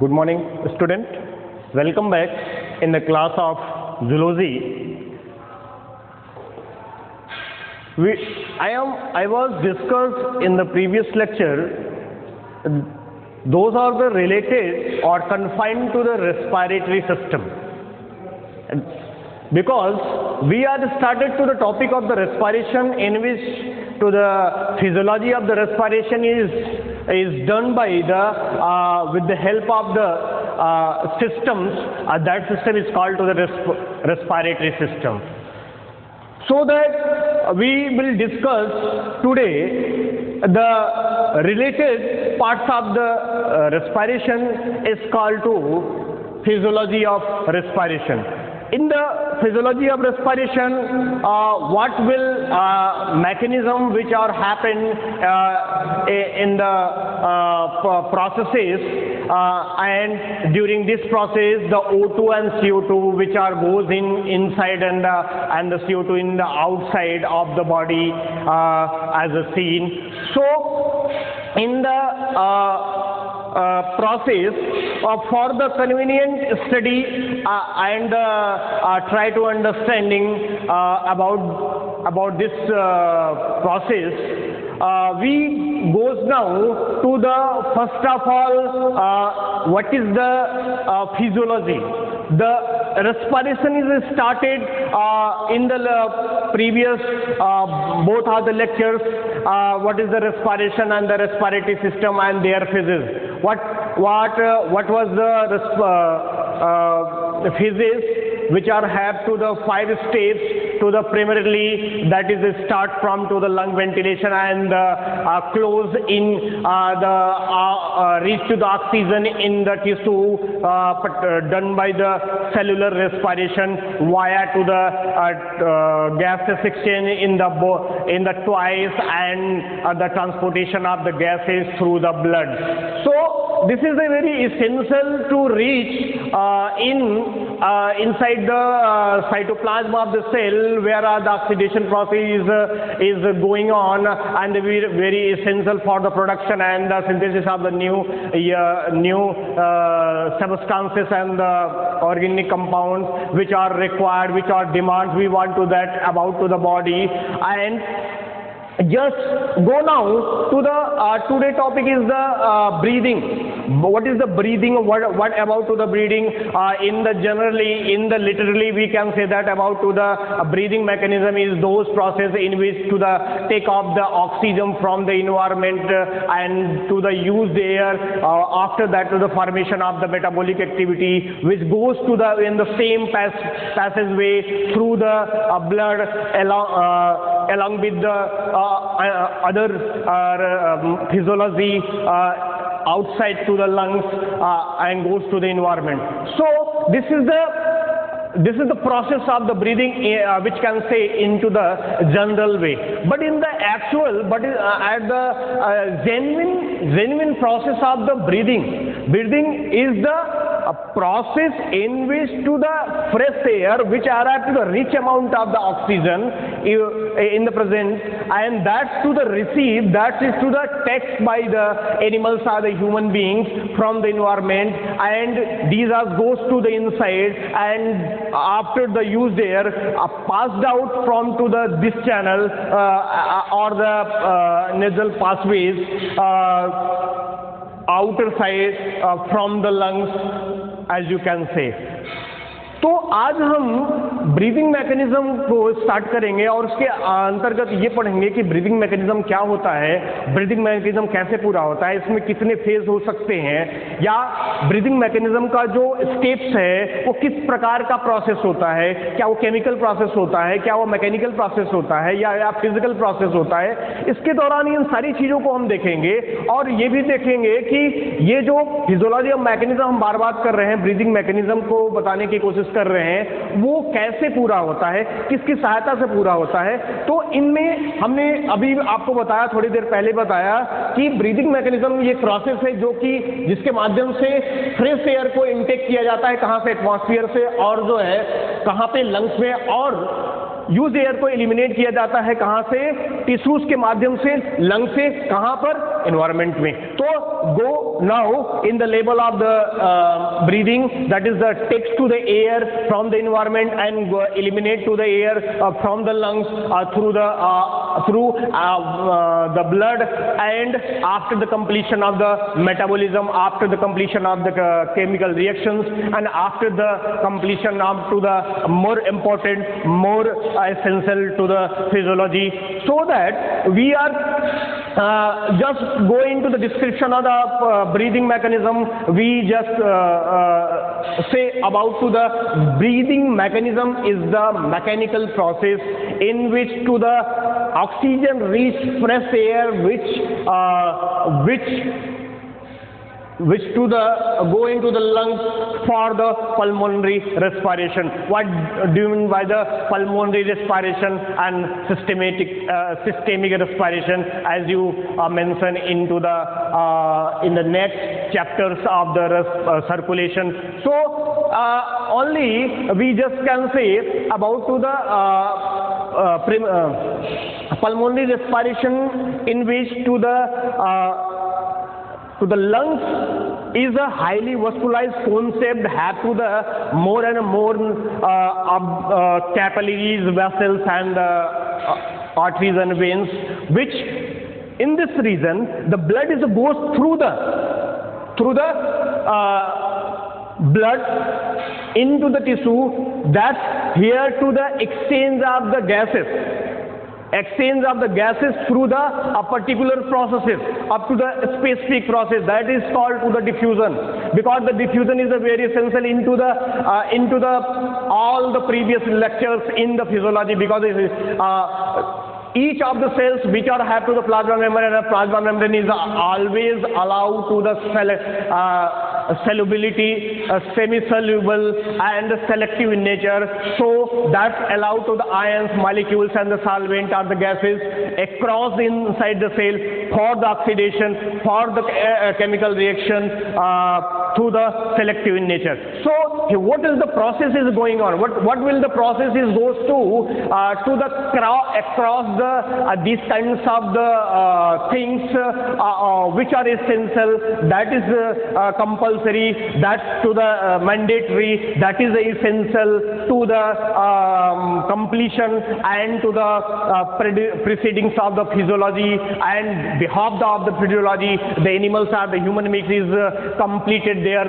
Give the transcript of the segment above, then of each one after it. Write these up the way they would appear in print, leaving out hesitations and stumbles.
Good morning, student. Welcome back in the class of zoology. I was discussed in the previous lecture. Those are the related or confined to the respiratory system. Because we are started to the topic of the respiration, in which to the physiology of the respiration is done by the with the help of the systems. That system is called to the respiratory system. So that we will discuss today the related parts of the respiration is called to physiology of respiration. In the physiology of respiration, what will mechanism which are happen in the processes, and during this process the O2 and CO2 which are goes inside and the CO2 in the outside of the body as a scene. So in the process for the convenient study and try to understanding about this process, we goes now to the first of all what is the physiology. The respiration is started in the previous both are the lectures. What is the respiration and the respiratory system and their phases. What was the phases which are have to the 5 steps to the primarily, that is start from to the lung ventilation and close in the reach to the oxygen in the tissue done by the cellular respiration via to the gases exchange in the twice and the transportation of the gases through the blood. So this is a very essential to reach inside the cytoplasm of the cell, where the oxidation process is going on, and very essential for the production and the synthesis of the new substances and the organic compounds which are required, which are demands we want to that about to the body. And just go now to the today topic is the breathing. What is the breathing? What about to the breathing? In the literally we can say that about to the breathing mechanism is those process in which to the take off the oxygen from the environment and to the used air. After that to the formation of the metabolic activity, which goes to the in the same passageway through the blood along with the other physiology outside to the lungs and goes to the environment. So this is the process of the breathing, which can say into the general way. But in the actual, at the genuine process of the breathing is the process in which to the fresh air which arrive to the rich amount of the oxygen in the present, and that to the receive, that is to the text by the animals or the human beings from the environment, and these are goes to the inside, and after the used air passed out from to the this channel or the nasal pathways outer side from the lungs, as you can say. तो आज हम breathing mechanism को start करेंगे और उसके अंतर्गत ये पढ़ेंगे कि ब्रीदिंग मैकेनिज्म क्या होता है, ब्रीदिंग मैकेनिज्म कैसे पूरा होता है, इसमें कितने फेज हो सकते हैं, या ब्रीदिंग मैकेनिज्म का जो स्टेप्स है वो किस प्रकार का प्रोसेस होता है, क्या वो केमिकल प्रोसेस होता है, क्या वो मैकेनिकल प्रोसेस होता है, या फिजिकल प्रोसेस होता है। इसके दौरान इन सारी चीज़ों को हम देखेंगे और ये भी देखेंगे कि ये जो फिजियोलॉजी ऑफ मैकेनिज्म हम बार बार कर रहे हैं, ब्रीदिंग मैकेनिज्म को बताने की कोशिश कर रहे हैं, वो कैसे पूरा होता है, किसकी सहायता से पूरा होता है। तो इनमें हमने अभी आपको बताया, थोड़ी देर पहले बताया कि ब्रीदिंग मैकेनिज्म ये प्रोसेस है जो कि जिसके माध्यम से फ्रेश एयर को इनटेक किया जाता है, कहाँ से, एटमॉस्फेयर से, और जो है कहाँ पे, लंग्स में, और यूज एयर को एलिमिनेट किया जाता है कहाँ से, टिश्यूज के माध्यम से, लंग से, कहाँ पर, environment में. तो go now in the level of the breathing, that is the takes to the air from the environment and eliminate to the air from the lungs through the blood, and after the completion of the metabolism, after the completion of the chemical reactions, and after the completion of to the more important, more essential to the physiology, so that we are just go into the description of the breathing mechanism. We just say about to the breathing mechanism is the mechanical process in which to the oxygen reach fresh air which to the go into the lungs for the pulmonary respiration. What do you mean by the pulmonary respiration and systemic respiration, as you mentioned into the in the next chapters of the circulation? So only we just can say about to the pulmonary respiration in which to the lungs is a highly vascularized concept, have to the more and more capillaries, vessels, and arteries and veins, which in this region the blood goes through the blood into the tissue. That's here to the exchange of the gases through the particular processes up to the specific process, that is called to the diffusion, because the diffusion is a very essential into the all the previous lectures in the physiology, because it is each of the cells which are have to the plasma membrane, and plasma membrane is always allowed to the solubility, semi-soluble and selective in nature, so that allowed to the ions, molecules and the solvent or the gases across inside the cell for the oxidation, for the chemical reaction to the selective in nature. So what is the process is going on? What will the process is goes to the across the these kinds of the things which are essential, that is compulsory, that to the mandatory, that is essential to the completion and to the proceedings of the physiology, and behalf of the physiology the animals or the human beings is completed their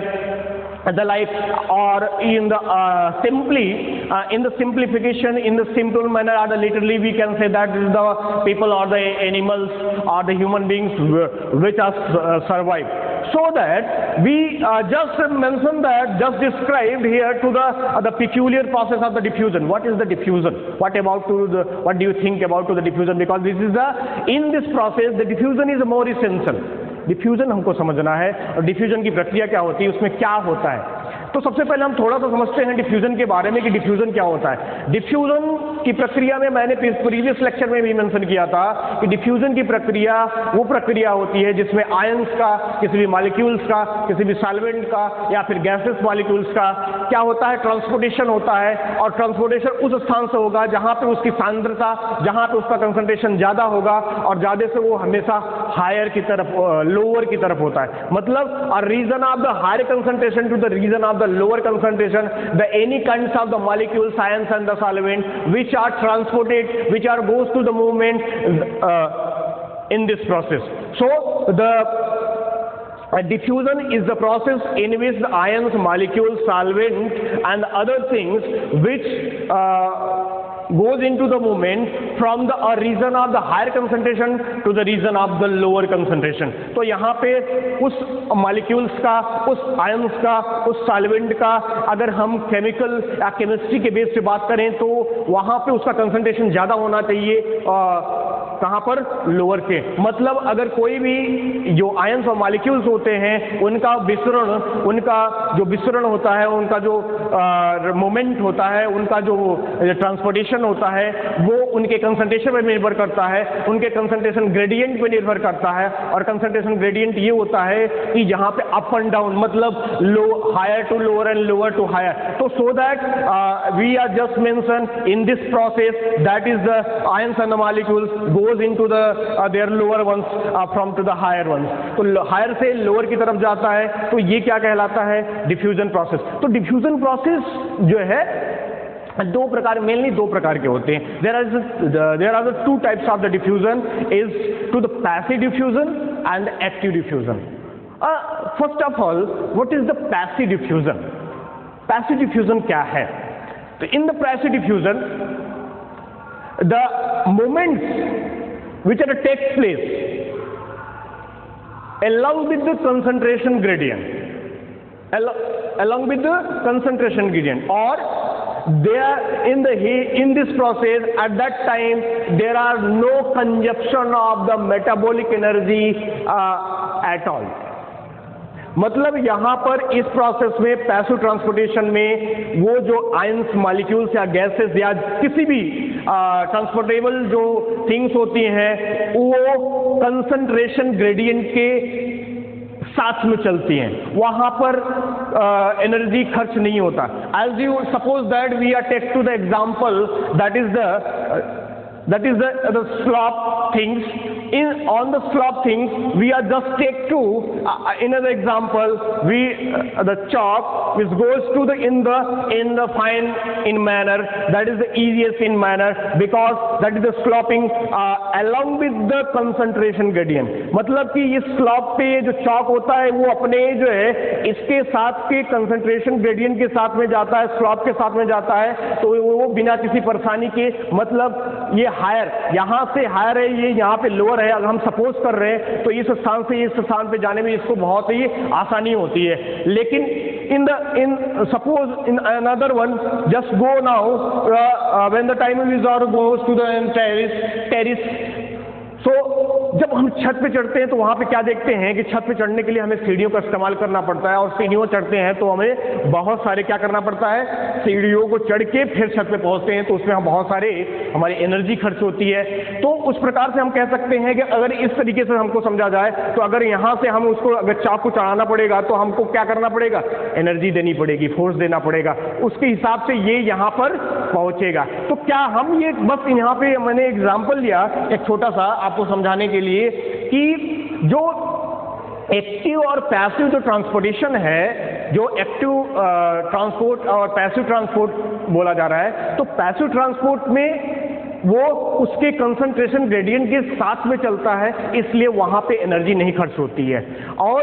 the life, or in the in the simplification, in the simple manner, or the literally we can say that is the people or the animals or the human beings which are survived. So that we just mentioned that, just described here to the peculiar process of the diffusion. What is the diffusion? What do you think about to the diffusion? Because this is in this process the diffusion is more essential. Diffusion हमको समझना है, और diffusion की प्रक्रिया क्या होती है, उसमें क्या होता है. तो सबसे पहले हम थोड़ा सा समझते हैं डिफ्यूजन के बारे में कि डिफ्यूजन क्या होता है. डिफ्यूजन की प्रक्रिया में मैंने प्रीवियस लेक्चर में भी मेंशन किया था कि डिफ्यूजन की प्रक्रिया वो प्रक्रिया होती है जिसमें आयंस का, किसी भी मॉलिक्यूल्स का, किसी भी सॉल्वेंट का या फिर गैसेस मॉलिक्यूल्स का क्या होता है, ट्रांसपोर्टेशन होता है. और ट्रांसपोर्टेशन उस स्थान से होगा जहां पे उसकी सांद्रता, जहां पे उसका कंसंट्रेशन ज्यादा होगा, और ज्यादा से वो हमेशा हायर की तरफ, लोअर की तरफ होता है. मतलब a region of the higher concentration to the region of the lower concentration, the any kinds of the molecules, ions and the solvent which are transported, which are goes to the movement in this process. So the diffusion is the process in which the ions, molecules, solvent and other things which goes into the movement from the region of the higher concentration to the region of the lower concentration. तो यहाँ पे उस molecules का, उस ions का, उस solvent का अगर हम chemical या chemistry के बेस से बात करें तो वहाँ पे उसका concentration ज़्यादा होना चाहिए, कहाँ पर, लोअर के. मतलब अगर कोई भी जो ions और molecules होते हैं उनका जो विसरण होता है, उनका जो मोमेंट होता है, उनका जो ट्रांसपोर्टेशन होता है, वो उनके कंसंट्रेशन पर निर्भर करता है, उनके कंसंट्रेशन ग्रेडियंट पे निर्भर करता है. और कंसंट्रेशन ग्रेडियंट ये होता है कि जहाँ पे अप एंड डाउन, मतलब low higher to lower and lower to higher. तो so that we are just mention in this process, that is the ions and the molecules go goes into the their lower ones from to the higher ones. तो higher से lower की तरफ जाता है, तो ये क्या कहलाता है? Diffusion process. तो डिफ्यूजन प्रोसेस जो है दो प्रकार, मेनली दो प्रकार के होते हैं. There are the two types of the diffusion is to the passive diffusion and active diffusion. First of all, what is the passive diffusion? Passive diffusion क्या है? तो in the passive diffusion the moments which are take place along with the concentration gradient, along with the concentration gradient, or there in this process at that time there are no consumption of the metabolic energy at all. मतलब यहाँ पर इस process में passive transportation में वो जो ions, molecules या gases या किसी भी ट्रांसपोर्टेबल जो थिंग्स होती हैं वो कंसंट्रेशन ग्रेडियंट के साथ में चलती हैं, वहाँ पर एनर्जी खर्च नहीं होता. As you suppose that we are take to the example that is the slop things. On the slop things we are just take to another example, the chalk which goes to the in the fine in manner, that is the easiest in manner because that is the slopping along with the concentration gradient. मतलब कि इस slop पे जो chalk होता है वो अपने जो है इसके साथ के concentration gradient के साथ में जाता है, slop के साथ में जाता है, तो वो बिना किसी परेशानी के, मतलब ये हायर, यहाँ से हायर है, ये यहाँ पे लोअर है, अगर हम सपोज कर रहे हैं तो इस स्थान से इस स्थान पे जाने में इसको बहुत ही आसानी होती है. लेकिन in suppose in another one, just go now when the time resort goes to the terrace. So जब हम छत पे चढ़ते हैं तो वहाँ पे क्या देखते हैं कि छत पे चढ़ने के लिए हमें सीढ़ियों का इस्तेमाल करना पड़ता है, और सीढ़ियों चढ़ते हैं तो हमें बहुत सारे क्या करना पड़ता है, सीढ़ियों को चढ़ के फिर छत पे पहुँचते हैं, तो उसमें हम बहुत सारे हमारी एनर्जी खर्च होती है. तो उस प्रकार से हम कह सकते हैं कि अगर इस तरीके से हमको समझा जाए तो अगर यहाँ से हम उसको अगर चाक को चढ़ाना पड़ेगा तो हमको क्या करना पड़ेगा, एनर्जी देनी पड़ेगी, फोर्स देना पड़ेगा, उसके हिसाब से ये यहाँ पर पहुँचेगा. तो क्या हम ये बस यहाँ पे मैंने एग्जाम्पल लिया एक छोटा सा आपको समझाने के लिए कि जो एक्टिव और पैसिव जो ट्रांसपोर्टेशन है, जो एक्टिव ट्रांसपोर्ट और पैसिव ट्रांसपोर्ट बोला जा रहा है, तो पैसिव ट्रांसपोर्ट में वो उसके कंसंट्रेशन ग्रेडियंट के साथ में चलता है, इसलिए वहाँ पे एनर्जी नहीं खर्च होती है. और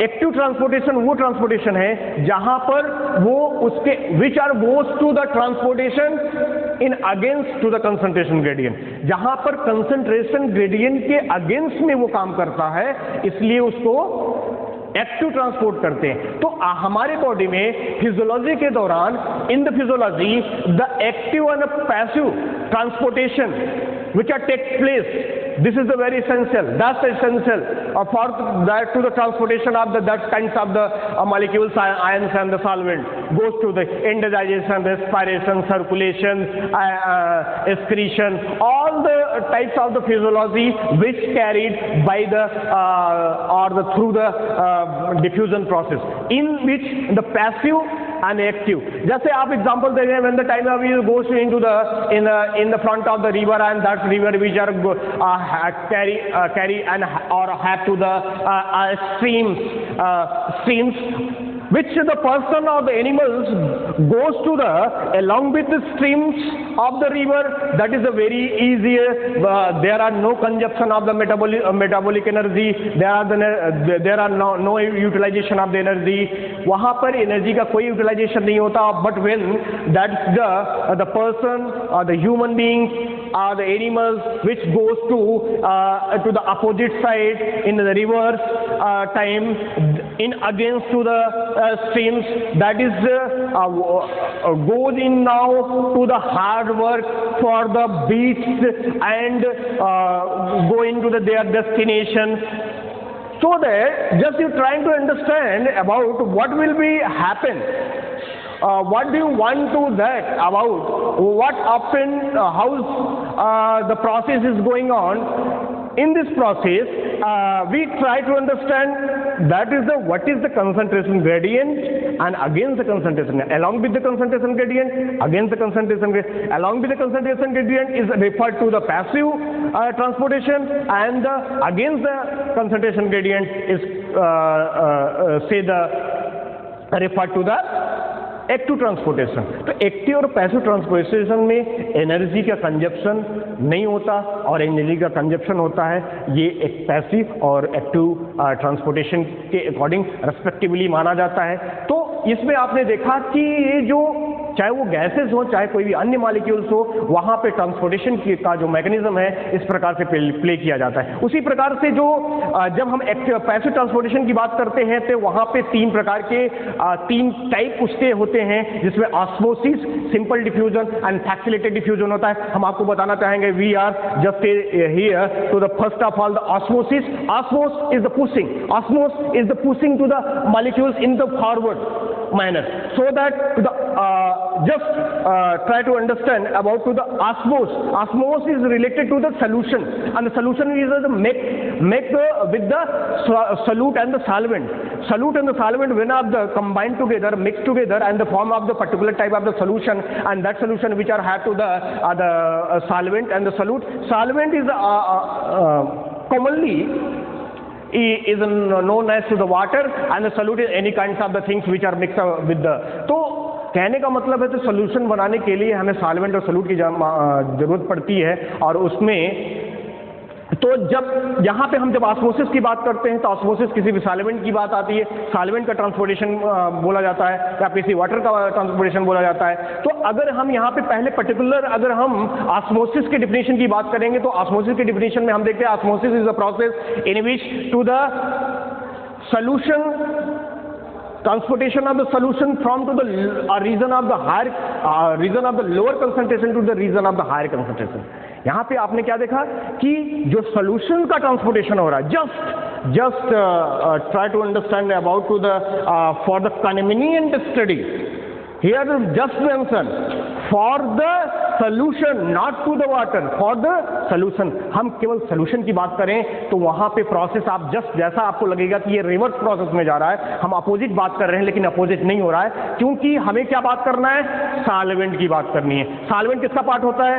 एक्टिव ट्रांसपोर्टेशन वो ट्रांसपोर्टेशन है जहाँ पर वो उसके which are goes to the transportation in against to the concentration gradient, जहाँ पर कंसंट्रेशन ग्रेडियंट के अगेंस्ट में वो काम करता है, इसलिए उसको एक्टिव ट्रांसपोर्ट करते हैं. तो हमारे बॉडी में फिजियोलॉजी के दौरान in the physiology the active and passive transportation which are take place, this is the very essential, that's essential for that to the transportation of the that kinds of the molecules, ions and the solvent goes to the indigestion, respiration, circulation, excretion, all the types of the physiology which carried by the or the through the diffusion process, in which the passive and active. जैसे आप example दे रहे हैं, when the time of you goes into the in the front of the river and that river which are carry and or have to the streams which the person or the animals goes to the along with the streams of the river, that is a very easy, there are no consumption of the metabolic energy, there are no utilization of the energy, वहाँ पर energy का कोई utilisation नहीं होता. But when that's the person or the human beings or the animals which goes to the opposite side in the reverse time in against to the streams, that is goes in now to the hard work for the beasts and go into their destination. So that just you trying to understand about what will be happen, what do you want to that about what often how the process is going on. In this process we try to understand that is the what is the concentration gradient and against the concentration, along with the concentration gradient, against the concentration gradient, along with the concentration gradient is referred to the passive transportation, and against the concentration gradient is referred to the active transportation. तो active और passive transportation में energy का consumption नहीं होता और energy का consumption होता है, ये एक पैसिव और एक्टिव ट्रांसपोर्टेशन के अकॉर्डिंग रेस्पेक्टिवली माना जाता है। तो इसमें आपने देखा कि ये जो चाहे वो गैसेस हो चाहे कोई भी अन्य मॉलिक्यूल्स हो, वहाँ पे ट्रांसपोर्टेशन का जो मैकेनिज्म है इस प्रकार से प्ले किया जाता है। उसी प्रकार से जो जब हम पैसिव ट्रांसपोर्टेशन की बात करते हैं तो वहाँ पे तीन प्रकार के तीन टाइप उसके होते हैं, जिसमें osmosis, simple diffusion and facilitated diffusion होता है। हम आपको बताना चाहेंगे we are just here to the first of all the osmosis. Osmosis is the pushing, osmosis is the pushing to the molecules in the forward manner, so that the just try to understand about to the osmos. Osmos is related to the solution, and the solution is the make with the solute and the solvent. Solute and the solvent when are the combined together, mixed together, and the form of the particular type of the solution, and that solution which are have to the solvent and the solute. Solvent is commonly is known as to the water, and the solute is any kinds of the things which are mixed with the। तो कहने का मतलब है तो solution बनाने के लिए हमें सॉल्वेंट और सोल्यूट की जरूरत पड़ती है, और उसमें तो जब यहाँ पे हम जब ऑस्मोसिस की बात करते हैं तो ऑस्मोसिस किसी भी सॉल्वेंट की बात आती है, सॉल्वेंट का ट्रांसपोर्टेशन बोला जाता है या किसी वाटर का ट्रांसपोर्टेशन बोला जाता है। तो अगर हम यहाँ पे पहले पर्टिकुलर अगर हम ऑस्मोसिस के डिफिनेशन की बात करेंगे तो ऑस्मोसिस के डिफिनेशन में हम देखते हैं osmosis is a process in which to the solution transportation of the solution from to the region of the higher region of the lower concentration to the region of the higher concentration। यहाँ पे आपने क्या देखा कि जो solution का transportation हो रहा है, just try to understand about to the for the convenient study here just mention for the solution not to the water, for the solution। हम केवल solution की बात करें तो वहाँ पे प्रोसेस आप जस्ट जैसा आपको लगेगा कि ये रिवर्स प्रोसेस में जा रहा है, हम अपोजिट बात कर रहे हैं, लेकिन अपोजिट नहीं हो रहा है, क्योंकि हमें क्या बात करना है, सॉल्वेंट की बात करनी है। सॉल्वेंट किसका पार्ट होता है,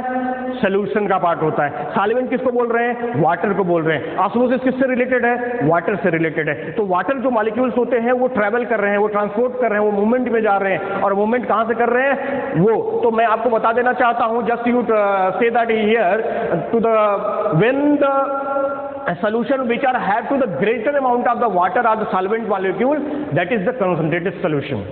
सोल्यूशन का पार्ट होता है। सॉल्वेंट किसको बोल रहे हैं, वाटर को बोल रहे हैं। ऑस्मोसिस किससे रिलेटेड है, वाटर से रिलेटेड है। तो वाटर जो मॉलिक्यूल्स होते हैं वो ट्रैवल कर रहे हैं, वो ट्रांसपोर्ट कर रहे हैं, वो मूवमेंट में जा रहे हैं, और मूवमेंट कहाँ से कर रहे हैं वो तो मैं आपको बता देना चाहता हूं, just you say that here to the when the solution which are have to the greater amount of the water or the solvent molecule, that is the concentrated solution।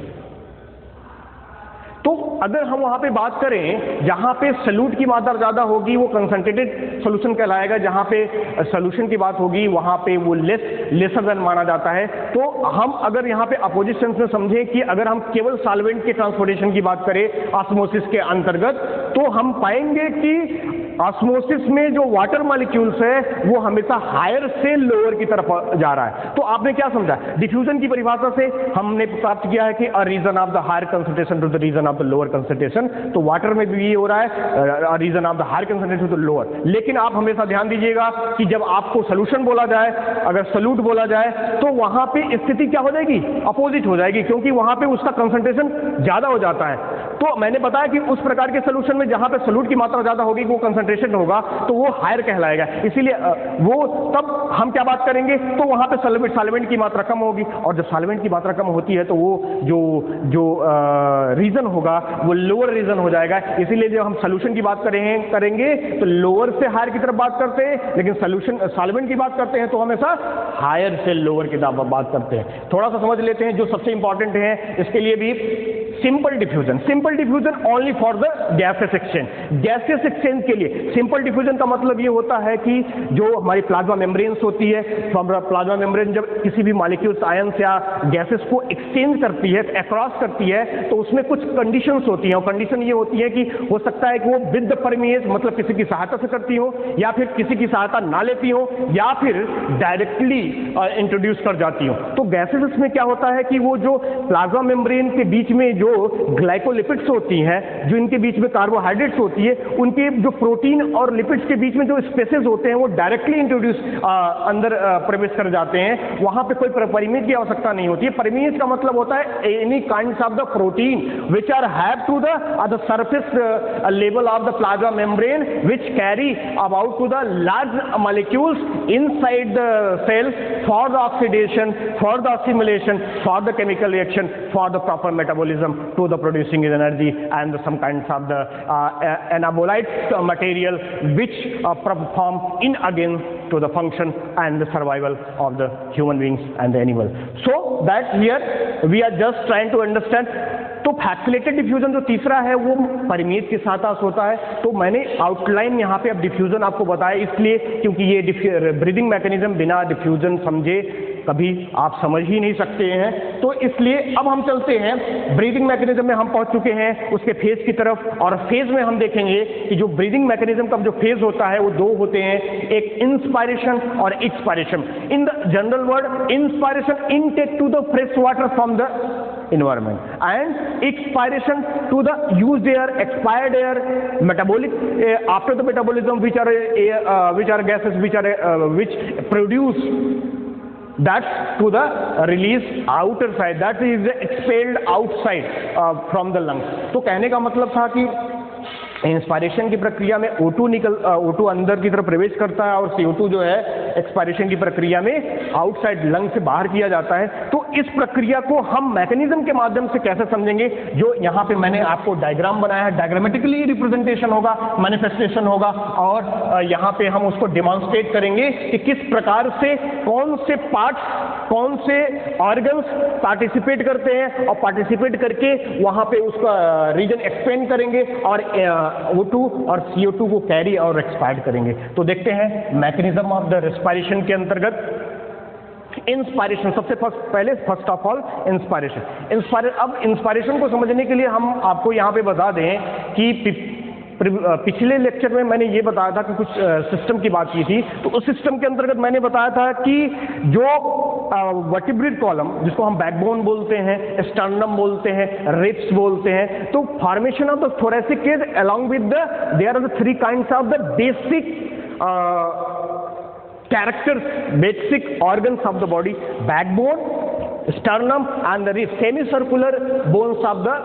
तो अगर हम वहाँ पे बात करें जहाँ पे सल्यूट की मात्रा ज़्यादा होगी वो कंसंट्रेटेड सोल्यूशन कहलाएगा, जहाँ पे सोल्यूशन की बात होगी वहाँ पे वो लेसर देन माना जाता है। तो हम अगर यहाँ पे अपोजिट सेंस में समझें कि अगर हम केवल सॉल्वेंट के ट्रांसपोर्टेशन की बात करें ऑस्मोसिस के अंतर्गत, तो हम पाएंगे कि ऑस्मोसिस में जो वाटर मॉलिक्यूल्स है वो हमेशा हायर से लोअर की तरफ जा रहा है। तो आपने क्या समझा, डिफ्यूजन की परिभाषा से हमने प्राप्त किया है कि a region of the higher concentration to the region of the lower concentration. तो वाटर में भी ये हो रहा है, region of the higher concentration to the lower. लेकिन आप हमेशा ध्यान दीजिएगा कि जब आपको सोल्यूशन बोला जाए, अगर सॉल्यूट बोला जाए, तो वहां पे स्थिति क्या हो जाएगी, अपोजिट हो जाएगी, क्योंकि वहां पे उसका कंसंट्रेशन ज्यादा हो जाता है। तो मैंने बताया कि उस प्रकार के सोल्यूशन में जहां पे सॉल्यूट की मात्रा ज्यादा होगी, वो कंसंट्रेशन होगा, तो वो हायर कहलाएगा। इसीलिए वो तब हम क्या बात करेंगे, तो वहां पे सॉल्वेंट की मात्रा कम होगी, और जब सॉल्वेंट की मात्रा कम होती है तो वो जो रीजन होगा वो लोअर रीजन हो जाएगा। इसीलिए जब हम सॉल्यूशन की बात करेंगे तो लोअर से हायर की तरफ बात करते हैं, लेकिन सॉल्वेंट की बात करते हैं तो हमेशा हायर से लोअर की तरफ बात करते हैं। थोड़ा सा समझ लेते हैं जो सबसे इंपॉर्टेंट है इसके लिए भी। Simple diffusion only for the gases exchange, gases exchange के लिए। सिंपल डिफ्यूजन का मतलब ये होता है कि जो हमारी प्लाज्मा मेम्ब्रेन्स होती है, प्लाज्मा मेम्ब्रेन जब किसी भी मॉलिक्यूल्स आयंस या गैसेस को एक्सचेंज करती है, अक्रॉस करती है, तो उसमें कुछ कंडीशंस होती हैं, और कंडीशन ये होती है कि हो सकता है कि वो विद द परमिएज, मतलब किसी की सहायता से करती हो, या फिर किसी की सहायता ना लेती हो, या फिर डायरेक्टली इंट्रोड्यूस कर जाती हो। तो गैसेस में क्या होता है कि वो जो प्लाज्मा मेम्ब्रेन के बीच में जो जो ग्लाइकोलिपिड्स होती हैं, जो इनके बीच में कार्बोहाइड्रेट्स होती है, उनके जो प्रोटीन और लिपिड्स के बीच में जो स्पेसेस होते हैं वो डायरेक्टली इंट्रोड्यूस अंदर प्रवेश कर जाते हैं। वहां पे कोई परिमेय की आवश्यकता नहीं होती है। परिमेय का मतलब होता है any kinds of the protein which are have to the surface level of the plasma membrane which carry about to the large molecules inside the cell for the oxidation, for the assimilation, for the chemical reaction, for the proper metabolism to the producing energy and some kinds of the anabolites material which perform in again to the function and the survival of the human beings and the animal. So that here we are just trying to understand. तो facilitated diffusion जो तीसरा है वो परिमेय के साथ होता है। तो मैंने आउटलाइन यहाँ पे अब डिफ्यूजन आपको बताया इसलिए क्योंकि ये ब्रीदिंग मैकेनिज्म बिना डिफ्यूजन समझे कभी आप समझ ही नहीं सकते हैं। तो इसलिए अब हम चलते हैं ब्रीदिंग मैकेनिज्म में हम पहुंच चुके हैं उसके फेज की तरफ, और फेज में हम देखेंगे कि जो ब्रीदिंग मैकेनिज्म का जो फेज होता है वो दो होते हैं, एक इंस्पायरेशन और expiration. In the general word inspiration intake to the fresh water from the environment and expiration to the used air, expired air, metabolic after the metabolism which are gases which produce that to the release outer side, that is expelled outside from the lungs। तो कहने का मतलब था कि inspiration की प्रक्रिया में O2 अंदर की तरफ प्रवेश करता है और CO2 जो है एक्सपायरेशन की प्रक्रिया में आउटसाइड लंग से बाहर किया जाता है। तो इस प्रक्रिया को हम मैकेनिज्म के माध्यम से कैसे समझेंगे, जो यहाँ पे मैंने आपको डायग्राम बनाया है, डायग्रामेटिकली रिप्रेजेंटेशन होगा, मैनिफेस्टेशन होगा, और यहाँ पे हम उसको डिमॉन्स्ट्रेट करेंगे कि किस प्रकार से कौन से पार्ट्स, कौन से ऑर्गन्स पार्टिसिपेट करते हैं और पार्टिसिपेट करके वहाँ पे उसका रीजन एक्सपेंड करेंगे और O2 और CO2 को कैरी और एक्सपायर करेंगे। तो देखते हैं मैकेनिज्म ऑफ द रेस्पिरेशन के अंतर्गत इंस्पायरेशन। सबसे फर्स्ट ऑफ ऑल इंस्पायरेशन। अब इंस्पायरेशन को समझने के लिए हम आपको यहाँ पे बता दें कि पिछले लेक्चर में मैंने ये बताया था कि कुछ सिस्टम की बात की थी। तो उस सिस्टम के अंतर्गत मैंने बताया था कि जो वर्टिब्रेट कॉलम, जिसको हम बैकबोन बोलते हैं, स्टर्नम बोलते हैं, रिब्स बोलते हैं, तो formation of the thoracic cage along with the there are the three kinds of the basic characters, basic organs of the body: backbone, sternum and the ribs, semicircular bones of the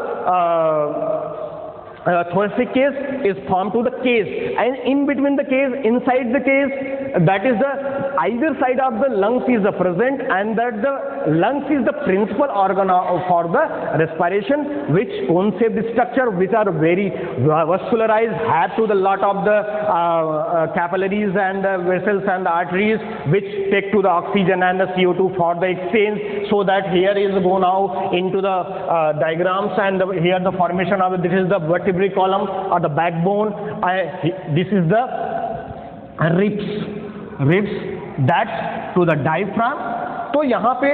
thoracic cage is formed to the cage, and in between the cage, inside the cage, that is the either side of the lungs is the present, and that the lungs is the principal organ for the respiration, which concept structure which are very vascularized, have to the lot of the capillaries and the vessels and the arteries which take to the oxygen and the CO2 for the exchange. So that here is go now into the diagrams, and here the formation of this is the vertebrate column or the backbone, this is the ribs that to the diaphragm। तो यहाँ पे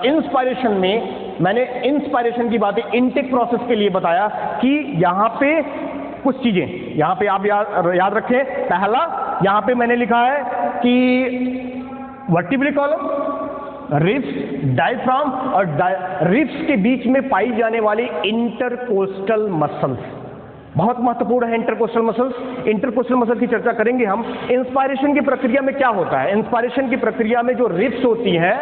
inspiration में मैंने inspiration की बातें intake process के लिए बताया कि यहाँ पे कुछ चीजें यहाँ पे आप याद रखें। पहला यहाँ पे मैंने लिखा है कि वर्टिब्रल कॉलम, रिब्स, डायफ्राम और रिब्स के बीच में पाई जाने वाली इंटरकोस्टल मसल्स बहुत महत्वपूर्ण है। इंटरकोस्टल मसल्स की चर्चा करेंगे हम। इंस्पायरेशन की प्रक्रिया में क्या होता है? इंस्पायरेशन की प्रक्रिया में जो रिब्स होती है,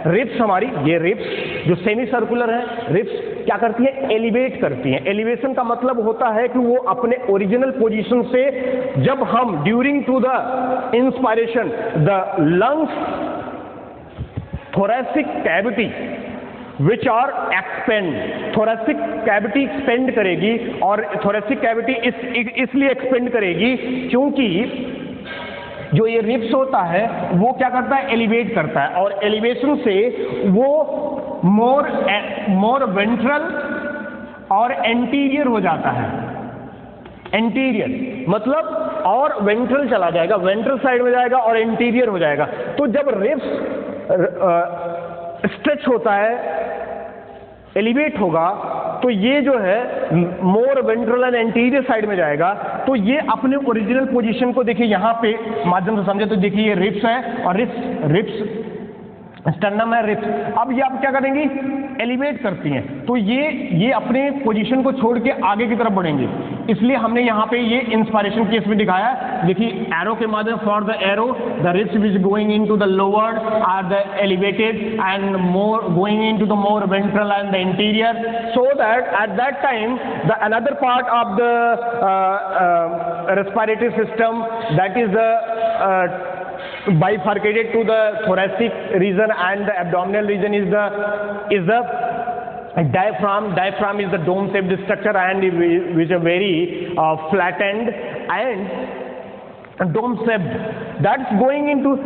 रिब्स हमारी ये रिब्स जो सेमी सर्कुलर है, रिब्स क्या करती है? एलिवेट करती हैं। एलिवेशन का मतलब होता है कि वो अपने ओरिजिनल पोजीशन से जब हम during to the inspiration the lungs thoracic cavity which are expand, thoracic cavity expand करेगी, और thoracic cavity इसलिए expand करेगी क्योंकि जो ये रिब्स होता है वो क्या करता है? एलिवेट करता है, और एलिवेशन से वो मोर वेंट्रल और एंटीरियर हो जाता है। एंटीरियर मतलब और वेंट्रल चला जाएगा, वेंट्रल साइड में जाएगा और एंटीरियर हो जाएगा। तो जब रिब्स स्ट्रेच होता है, एलिवेट होगा, तो ये जो है मोर वेंट्रल एंड एंटीरियर साइड में जाएगा। तो ये अपने ओरिजिनल पोजीशन को देखिए यहाँ पे माध्यम से समझे तो देखिए ये रिब्स है और रिब्स स्टर्नम है, रिब्स। अब ये आप क्या करेंगी? एलिवेट करती हैं, तो ये अपने पोजीशन को छोड़ के आगे की तरफ बढ़ेंगे। इसलिए हमने यहाँ पे ये इंस्पायरेशन केस में दिखाया है। देखिए एरो के माध्यम for the arrow the ribs which going into the lower are the elevated and more going into the more ventral and the interior, so that at that time the another part of the respiratory system, that is the bifurcated to the thoracic region and the abdominal region is the diaphragm. Diaphragm is the dome shaped structure and which is very flattened and dome shaped, that's going into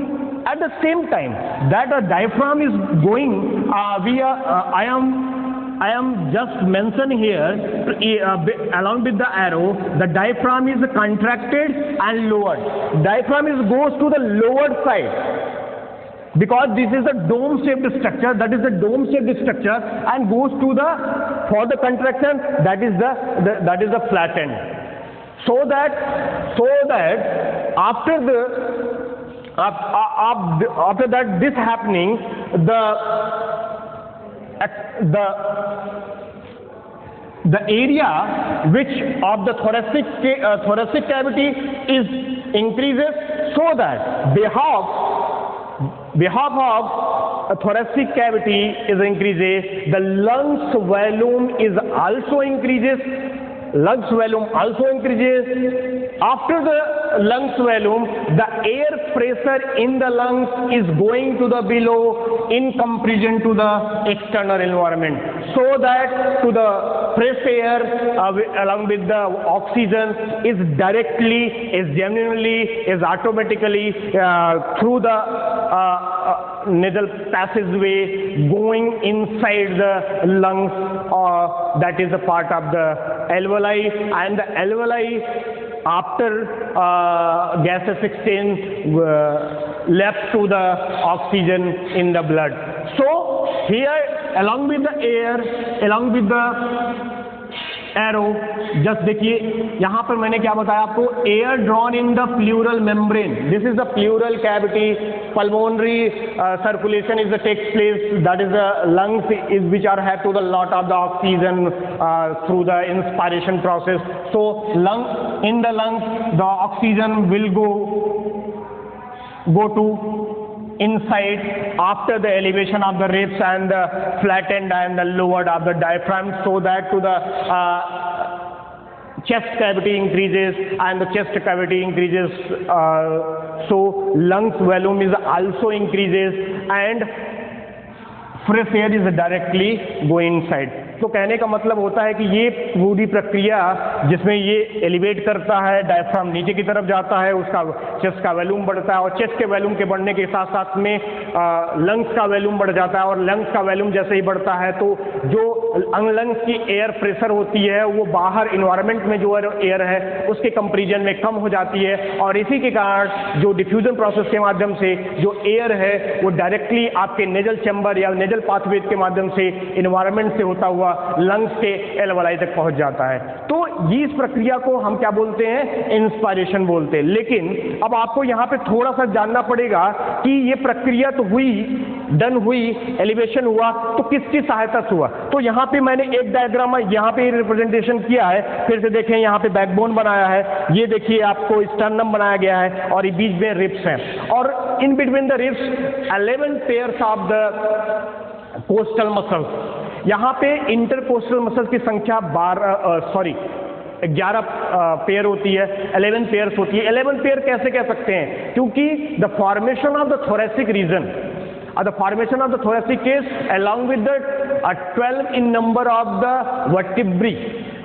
at the same time that a diaphragm is going I am just mention here along with the arrow, the diaphragm is contracted and lowered. Diaphragm goes to the lower side because this is a dome shaped structure, that is the dome shaped structure, and goes to the for the contraction, that is the flattened. So that after that this happening, the area which of the thoracic cavity is increases, so that behalf of a thoracic cavity is increases, the lungs volume is also increases. Lungs volume also increases. After the lungs volume, the air pressure in the lungs is going to the below in comparison to the external environment, so that to the fresh air along with the oxygen is directly, is genuinely, is automatically through the nasal passageway going inside the lungs, that is a part of the alveoli, and the alveoli after gaseous exchange left to the oxygen in the blood. So here along with the air, along with the arrow, just देखिए यहाँ पर मैंने क्या बताया आपको, air drawn in the pleural membrane, this is the pleural cavity, pulmonary circulation is the takes place, that is the lungs is which are have to the lot of the oxygen through the inspiration process. So lung in the lungs the oxygen will go to inside after the elevation of the ribs and the flattened and the lowered of the diaphragm, so that to the chest cavity increases and the chest cavity increases, so lungs volume is also increases and fresh air is directly going inside. तो कहने का मतलब होता है कि ये पूरी प्रक्रिया जिसमें ये एलिवेट करता है, डायफ्राम नीचे की तरफ जाता है, उसका चेस्ट का वॉल्यूम बढ़ता है और चेस्ट के वॉल्यूम के बढ़ने के साथ साथ में लंग्स का वॉल्यूम बढ़ जाता है, और लंग्स का वॉल्यूम जैसे ही बढ़ता है तो जो लंग्स की एयर प्रेशर होती है वो बाहर इन्वायरमेंट में जो एयर है उसके कंपेरिजन में कम हो जाती है, और इसी के कारण जो डिफ्यूजन प्रोसेस के माध्यम से जो एयर है वो डायरेक्टली आपके नेजल चैम्बर या नेजल पाथवे के माध्यम से इन्वायरमेंट से होता हुआ लंग्स के एल्वेलाई तक पहुंच जाता है. तो इस प्रक्रिया को हम क्या बोलते हैं, इंस्पायरेशन बोलते हैं. लेकिन अब आपको यहाँ पे थोड़ा सा जानना पड़ेगा कि ये प्रक्रिया तो हुई, डन हुई, एलिवेशन हुआ, तो किसकी सहायता से हुआ. तो यहाँ पे मैंने एक डायग्राम यहाँ पे रिप्रेजेंटेशन किया है, फिर से देखें यहाँ पे बैकबोन बनाया है, ये देखिए आपको स्टर्नम बनाया गया है और ये बीच में रिब्स हैं, और in between the ribs 11 pairs of the coastal muscles. यहाँ पे इंटरकोस्टल मसल्स की संख्या 11 पेयर होती है, 11 पेयर्स होती है. 11 पेयर कैसे कह सकते हैं, क्योंकि the formation of the thoracic region, the formation of the thoracic case along with the 12 in number of the vertebrae,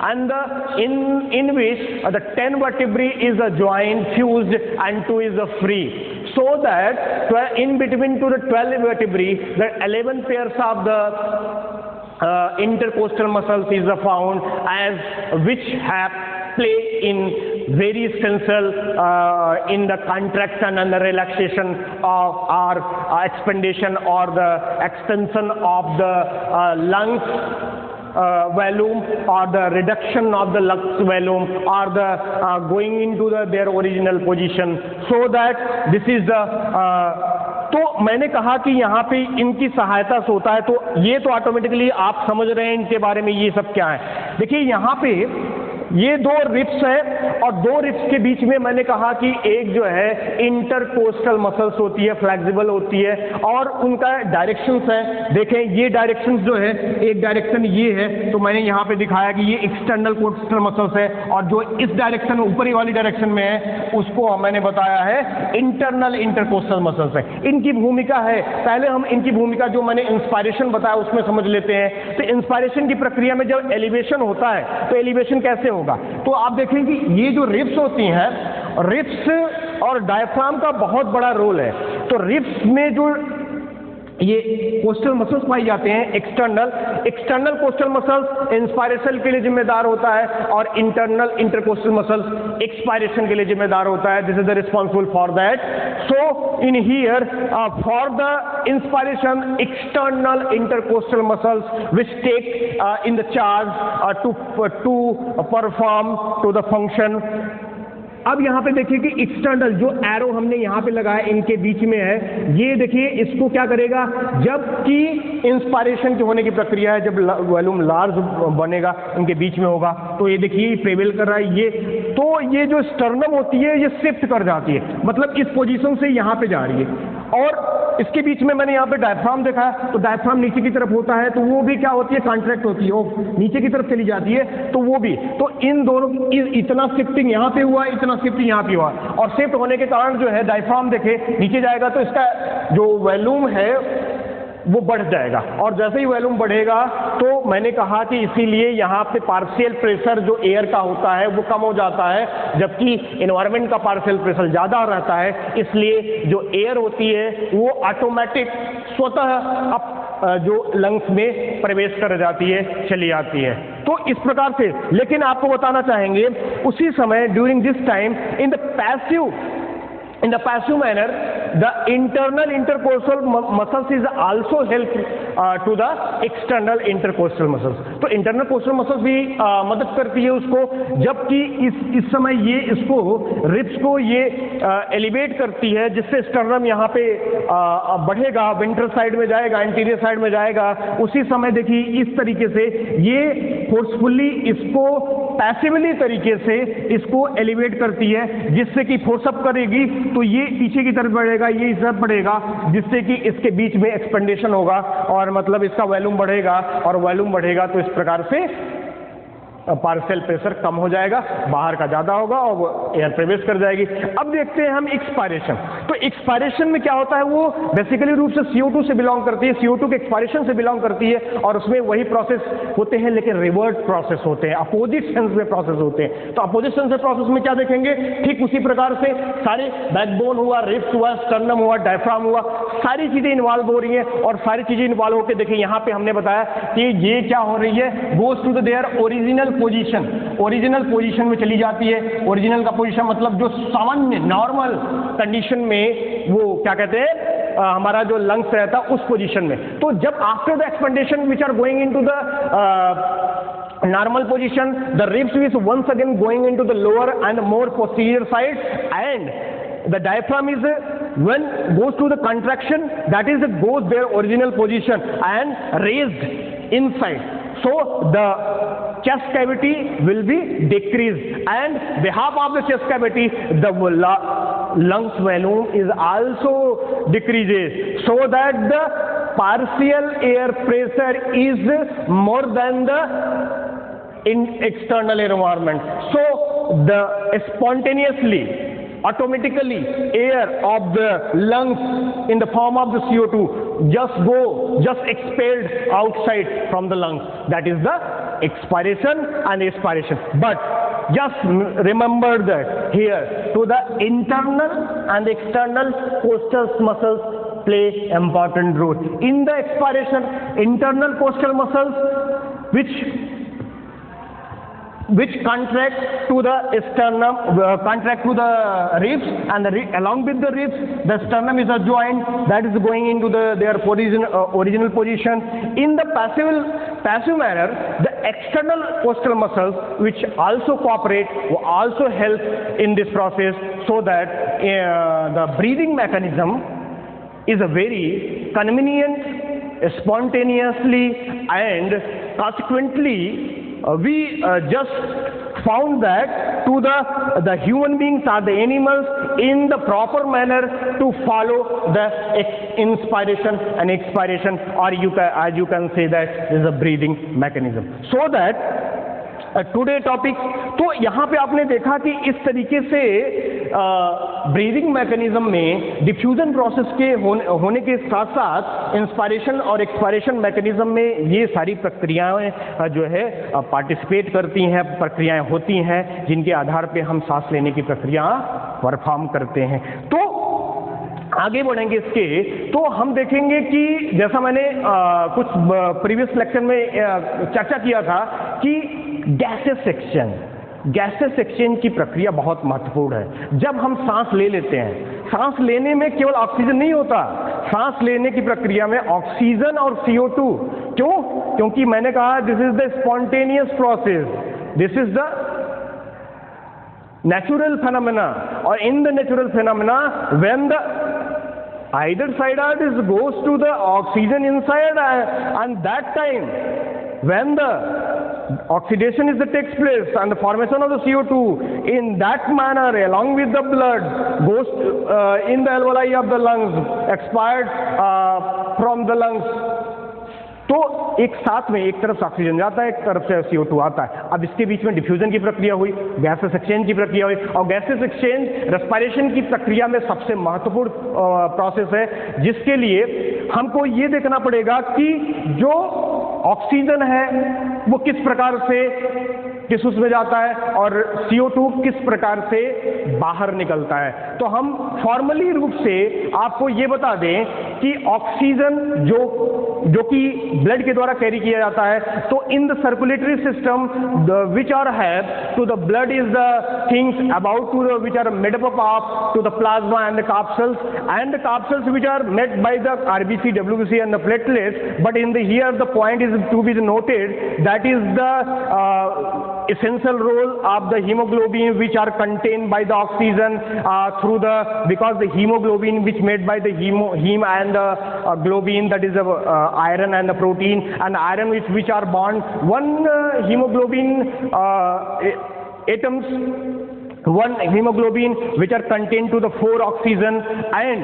and in which the 10 vertebrae is a joint fused and 2 is a free, so that in between to the 12 vertebrae the 11 pairs of the intercostal muscles is found, as which have play in very essential in the contraction and the relaxation of or expandation or the extension of the lungs volume, or the reduction of the lungs volume, or the going into their original position, so that this is the तो मैंने कहा कि यहाँ पे इनकी सहायता से होता है, तो ये तो ऑटोमेटिकली आप समझ रहे हैं इनके बारे में ये सब क्या है। देखिए यहाँ पे ये दो रिब्स है और दो रिब्स के बीच में मैंने कहा कि एक जो है इंटरकोस्टल मसल्स होती है, फ्लेक्सिबल होती है, और उनका डायरेक्शंस है। देखें ये डायरेक्शंस जो है, एक डायरेक्शन ये है, तो मैंने यहाँ पे दिखाया कि ये एक्सटर्नल कोस्टल मसल्स है, और जो इस डायरेक्शन ऊपरी वाली डायरेक्शन में है उसको मैंने बताया है इंटरनल इंटरकोस्टल मसल्स है। इनकी भूमिका है, पहले हम इनकी भूमिका जो मैंने इंस्पायरेशन बताया उसमें समझ लेते हैं। तो इंस्पायरेशन की प्रक्रिया में जब एलिवेशन होता है तो एलिवेशन कैसे होगा, तो आप देखें कि ये जो रिब्स होती हैं, रिब्स और डायफ्राम का बहुत बड़ा रोल है। तो रिब्स में जो ये कोस्टल मसल्स पाई जाते हैं एक्सटर्नल कोस्टल मसल्स इंस्पायरेशन के लिए जिम्मेदार होता है, और इंटरनल इंटरकोस्टल मसल्स एक्सपायरेशन के लिए जिम्मेदार होता है। This is the responsible for that. So in here for the inspiration external intercostal muscles which take in the charge to perform to the function. अब यहाँ पे देखिए कि एक्सटर्नल जो एरो हमने यहाँ पे लगाया इनके बीच में है, ये देखिए इसको क्या करेगा, जबकि इंस्पायरेशन के होने की प्रक्रिया है, जब वॉल्यूम लार्ज बनेगा इनके बीच में होगा, तो ये देखिए प्रेवेल कर रहा है ये, तो ये जो स्टर्नम होती है ये शिफ्ट कर जाती है, मतलब इस पोजीशन से यहाँ पे जा रही है। और इसके बीच में मैंने यहाँ पे डायफ्राम देखा है, तो डायफ्राम नीचे की तरफ होता है, तो वो भी क्या होती है, कॉन्ट्रैक्ट होती है, वो नीचे की तरफ चली जाती है, तो वो भी, तो इन दोनों इतना शिफ्टिंग यहाँ पे हुआ, इतना शिफ्टिंग यहाँ पे हुआ, और शिफ्ट होने के कारण जो है डायफ्राम देखे नीचे जाएगा तो इसका जो वॉल्यूम है वो बढ़ जाएगा, और जैसे ही वॉल्यूम बढ़ेगा तो मैंने कहा कि इसीलिए यहाँ पे पार्शियल प्रेशर जो एयर का होता है वो कम हो जाता है, जबकि एनवायरनमेंट का पार्शियल प्रेशर ज़्यादा रहता है। इसलिए जो एयर होती है वो ऑटोमेटिक स्वतः जो लंग्स में प्रवेश कर जाती है, चली आती है। तो इस प्रकार से, लेकिन आपको बताना चाहेंगे उसी समय during this time in the passive manner, the internal intercostal muscles is also help to the external intercostal muscles. तो internal coastal muscles भी मदद करती है उसको, जबकि इस समय ये इसको रिब्स को ये एलिवेट करती है, जिससे स्टर्नम यहाँ पे बढ़ेगा, वेंट्रल साइड में जाएगा, एंटीरियर साइड में जाएगा। उसी समय देखिए इस तरीके से ये फोर्सफुली इसको पैसिवली तरीके से इसको एलिवेट करती है, जिससे कि फोर्स अप करेगी तो ये पीछे की तरफ बढ़ेगा, ये इस तरफ बढ़ेगा, जिससे कि इसके बीच में एक्सपेंडेशन होगा, और मतलब इसका वॉल्यूम बढ़ेगा, और वॉल्यूम बढ़ेगा तो इस प्रकार से पार्शियल प्रेशर कम हो जाएगा, बाहर का ज़्यादा होगा और एयर प्रवेश कर जाएगी। अब देखते हैं हम एक्सपायरेशन। तो एक्सपायरेशन में क्या होता है, वो बेसिकली रूप से CO2 से बिलोंग करती है, CO2 के एक्सपायरेशन से बिलोंग करती है, और उसमें वही प्रोसेस होते हैं लेकिन रिवर्स प्रोसेस होते हैं, अपोजिट सेंस में प्रोसेस होते हैं। तो अपोजिट सेंस में प्रोसेस में क्या देखेंगे, ठीक उसी प्रकार से सारे बैकबोन हुआ, रिब्स हुआ, स्टर्नम हुआ, डायफ्राम हुआ, सारी चीज़ें इन्वॉल्व हो रही हैं, और सारी चीज़ें इन्वॉल्व होकर देखिए यहाँ पे हमने बताया कि ये क्या हो रही है, goes to the their original position में चली जाती है। ओरिजिनल का पोजीशन मतलब जो सामान्य नॉर्मल कंडीशन में वो क्या कहते हैं हमारा जो लंग्स रहता है उस पोजीशन में। तो जब after the expansion which are going into the normal position, the ribs is once again going into the lower and more posterior side, and the diaphragm is when goes to the contraction, that is goes their original position and raised inside. So the chest cavity will be decreased, and behalf of the chest cavity the lungs volume is also decreases, so that the partial air pressure is more than the in external environment. So the spontaneously, automatically air of the lungs in the form of the CO2 just expelled outside from the lungs. That is the expiration and expiration. But just remember that here to the internal and external coastal muscles play important role in the expiration. Internal coastal muscles which contract to the sternum, contract to the ribs, and along with the ribs the sternum is a joint that is going into their original position. In the passive manner, the external coastal muscles which also cooperate will also help in this process, so that the breathing mechanism is a very convenient, spontaneously, and consequently we just found that to the human beings or the animals in the proper manner to follow the inspiration and expiration, or as you can say that is a breathing mechanism. So that today topic, तो यहाँ पे आपने देखा कि इस तरीके से breathing mechanism में डिफ्यूजन प्रोसेस के होने के साथ साथ इंस्पायरेशन और एक्सपायरेशन मैकेनिज्म में ये सारी प्रक्रियाएं जो है पार्टिसिपेट करती हैं, प्रक्रियाएं होती हैं जिनके आधार पे हम सांस लेने की प्रक्रिया परफॉर्म करते हैं। तो आगे बढ़ेंगे इसके, तो हम देखेंगे कि जैसा मैंने कुछ प्रीवियस लेक्चर में चर्चा किया था कि गैसेस एक्सचेंज की प्रक्रिया बहुत महत्वपूर्ण है। जब हम सांस ले लेते हैं, सांस लेने में केवल ऑक्सीजन नहीं होता, सांस लेने की प्रक्रिया में ऑक्सीजन और CO2, क्यों? क्योंकि मैंने कहा this is the spontaneous process, this is the natural phenomena, or in the natural phenomena when the either side goes to the oxygen inside, and that time when the oxidation takes place and the formation of the CO2 in that manner along with the blood goes in the alveoli of the lungs, expired from the lungs, तो एक साथ में एक तरफ से oxygen जाता है, एक तरफ से CO2 आता है। अब इसके बीच में डिफ्यूजन की प्रक्रिया हुई, गैसेस एक्सचेंज की प्रक्रिया हुई, और गैसेस एक्सचेंज रेस्पिरेशन की प्रक्रिया में सबसे महत्वपूर्ण प्रोसेस है, जिसके लिए हमको ये देखना पड़ेगा कि जो ऑक्सीजन है वो किस प्रकार से किस उसमें जाता है और CO2 किस प्रकार से बाहर निकलता है। तो हम फॉर्मली रूप से आपको ये बता दें कि ऑक्सीजन जो कि ब्लड के द्वारा कैरी किया जाता है, तो in the circulatory system which are have to the blood is the things about to the which are made up of to the plasma and the capsules which are made by the RBC, WBC and the platelets, but in the here the point is to be noted, that is the essential role of the hemoglobin which are contained by the oxygen through the, because the hemoglobin which made by the heme and the globin, that is the iron and the protein, and iron which are bond one hemoglobin atoms, one hemoglobin which are contained to the 4 oxygen, and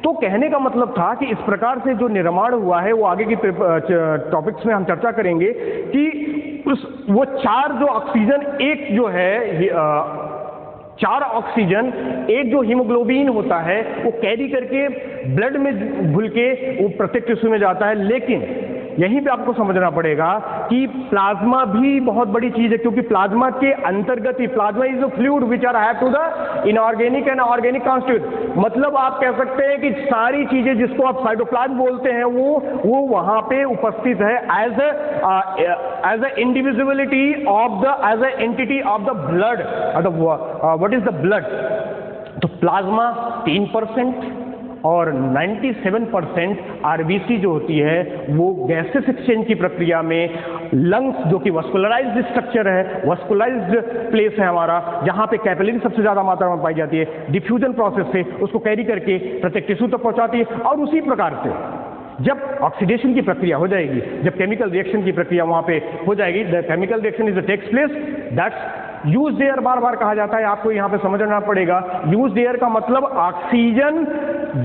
तो कहने का मतलब था कि इस प्रकार से जो निर्माण हुआ है वो आगे की टॉपिक्स में हम चर्चा करेंगे कि वो 4 जो ऑक्सीजन, एक जो है 4 ऑक्सीजन, एक जो हीमोग्लोबिन होता है वो कैरी करके ब्लड में घुल के वो प्रत्येक टिश्यू में जाता है। लेकिन यहीं पे आपको समझना पड़ेगा कि प्लाज्मा भी बहुत बड़ी चीज है, क्योंकि प्लाज्मा के अंतर्गत ही, plasma is a fluid which are have to the inorganic and organic constitute, मतलब आप कह सकते हैं कि सारी चीजें जिसको आप साइटोप्लाज्म बोलते हैं वो वहां पे उपस्थित है as a individuality of the, as a entity of the blood. What is the blood? तो प्लाज्मा 3% और 97% आरबीसी जो होती है वो गैसेस एक्सचेंज की प्रक्रिया में, लंग्स जो कि वस्कुलराइज्ड स्ट्रक्चर है, वस्कुलराइज्ड प्लेस है हमारा, जहां पे कैपिलरी सबसे ज्यादा मात्रा में पाई जाती है, डिफ्यूजन प्रोसेस से उसको कैरी करके प्रत्येक टिश्यू तक पहुंचाती है। और उसी प्रकार से जब ऑक्सीडेशन की प्रक्रिया हो जाएगी, जब केमिकल रिएक्शन की प्रक्रिया वहां पे हो जाएगी, the chemical reaction is takes place, that's use air बार बार कहा जाता है, आपको यहाँ पे समझना पड़ेगा। यूज एयर का मतलब ऑक्सीजन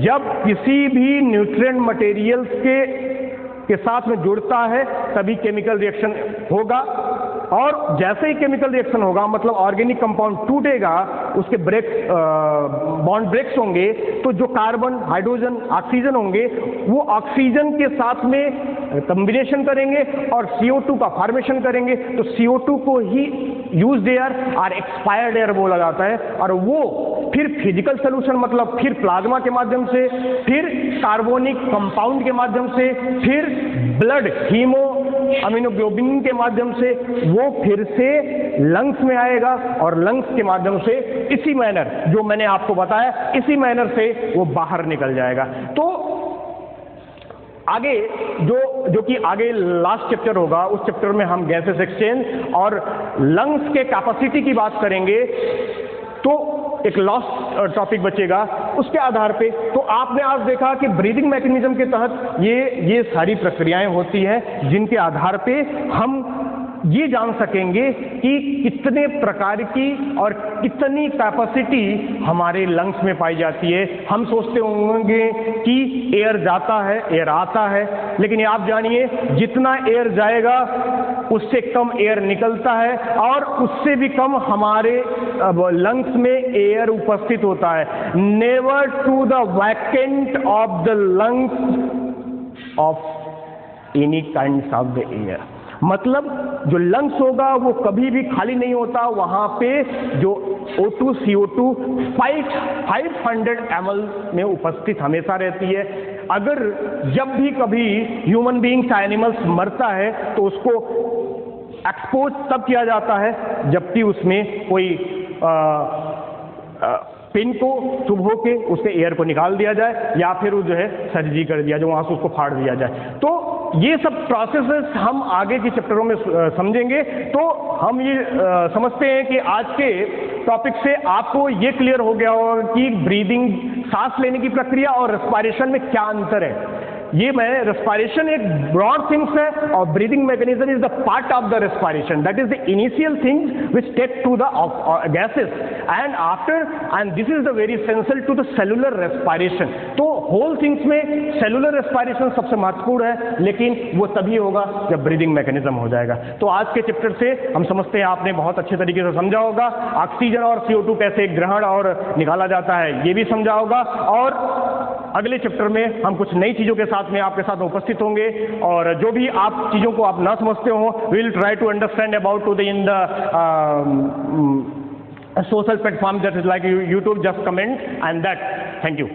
जब किसी भी न्यूट्रिएंट मटेरियल्स के साथ में जुड़ता है तभी केमिकल रिएक्शन होगा, और जैसे ही केमिकल रिएक्शन होगा मतलब ऑर्गेनिक कंपाउंड टूटेगा, उसके बॉन्ड ब्रेक्स होंगे, तो जो कार्बन, हाइड्रोजन, ऑक्सीजन होंगे वो ऑक्सीजन के साथ में कॉम्बिनेशन करेंगे और CO2 का फॉर्मेशन करेंगे। तो CO2 को ही यूज्ड एयर और एक्सपायर्ड एयर बोला जाता है, और वो फिर फिजिकल सोल्यूशन मतलब फिर प्लाज्मा के माध्यम से, फिर कार्बोनिक कंपाउंड के माध्यम से, फिर ब्लड हीमो अमीनोग्लोबिन के माध्यम से वो फिर से लंग्स में आएगा, और लंग्स के माध्यम से इसी मैनर जो मैंने आपको बताया, इसी मैनर से वो बाहर निकल जाएगा। तो आगे जो कि आगे लास्ट चैप्टर होगा, उस चैप्टर में हम गैसेस एक्सचेंज और लंग्स के कैपेसिटी की बात करेंगे। तो एक लास्ट टॉपिक बचेगा उसके आधार पे। तो आपने आज देखा कि ब्रीदिंग मैकेनिज्म के तहत ये सारी प्रक्रियाएं होती हैं जिनके आधार पे हम ये जान सकेंगे कि कितने प्रकार की और कितनी कैपेसिटी हमारे लंग्स में पाई जाती है। हम सोचते होंगे कि एयर जाता है, एयर आता है, लेकिन ये आप जानिए जितना एयर जाएगा उससे कम एयर निकलता है और उससे भी कम हमारे लंग्स में एयर उपस्थित होता है। Never to the vacant of the lungs of any kind of the air. मतलब जो लंग्स होगा वो कभी भी खाली नहीं होता, वहां पे जो O2 CO2 500 ml में उपस्थित हमेशा रहती है। अगर जब भी कभी ह्यूमन बीइंग्स एनिमल्स मरता है तो उसको एक्सपोज तब किया जाता है जबकि उसमें कोई पिन को चुभ के उससे एयर को निकाल दिया जाए या फिर वो जो है सर्जरी कर दिया जाए, वहां से उसको फाड़ दिया जाए। तो ये सब प्रोसेसेस हम आगे के चैप्टरों में समझेंगे। तो हम ये समझते हैं कि आज के टॉपिक से आपको ये क्लियर हो गया होगा कि ब्रीदिंग, सांस लेने की प्रक्रिया और रेस्पिरेशन में क्या अंतर है। ये मैं रेस्पिरेशन एक ब्रॉड थिंग्स है और breathing mechanism is the part of the respiration, that is the initial things which take to the gases and after and this is the very essential to the cellular respiration. तो whole things में cellular respiration सबसे महत्वपूर्ण है, लेकिन वो तभी होगा जब ब्रीदिंग मैकेनिज्म हो जाएगा। तो आज के चैप्टर से हम समझते हैं आपने बहुत अच्छे तरीके से समझा होगा। ऑक्सीजन और CO2 कैसे ग्रहण और निकाला जाता है ये भी समझा होगा, और अगले चैप्टर में हम कुछ नई चीजों के साथ में आपके साथ उपस्थित होंगे, और जो भी आप चीजों को आप ना समझते हो we will try to understand about to the in the social platform that is like YouTube, just comment and that. Thank you.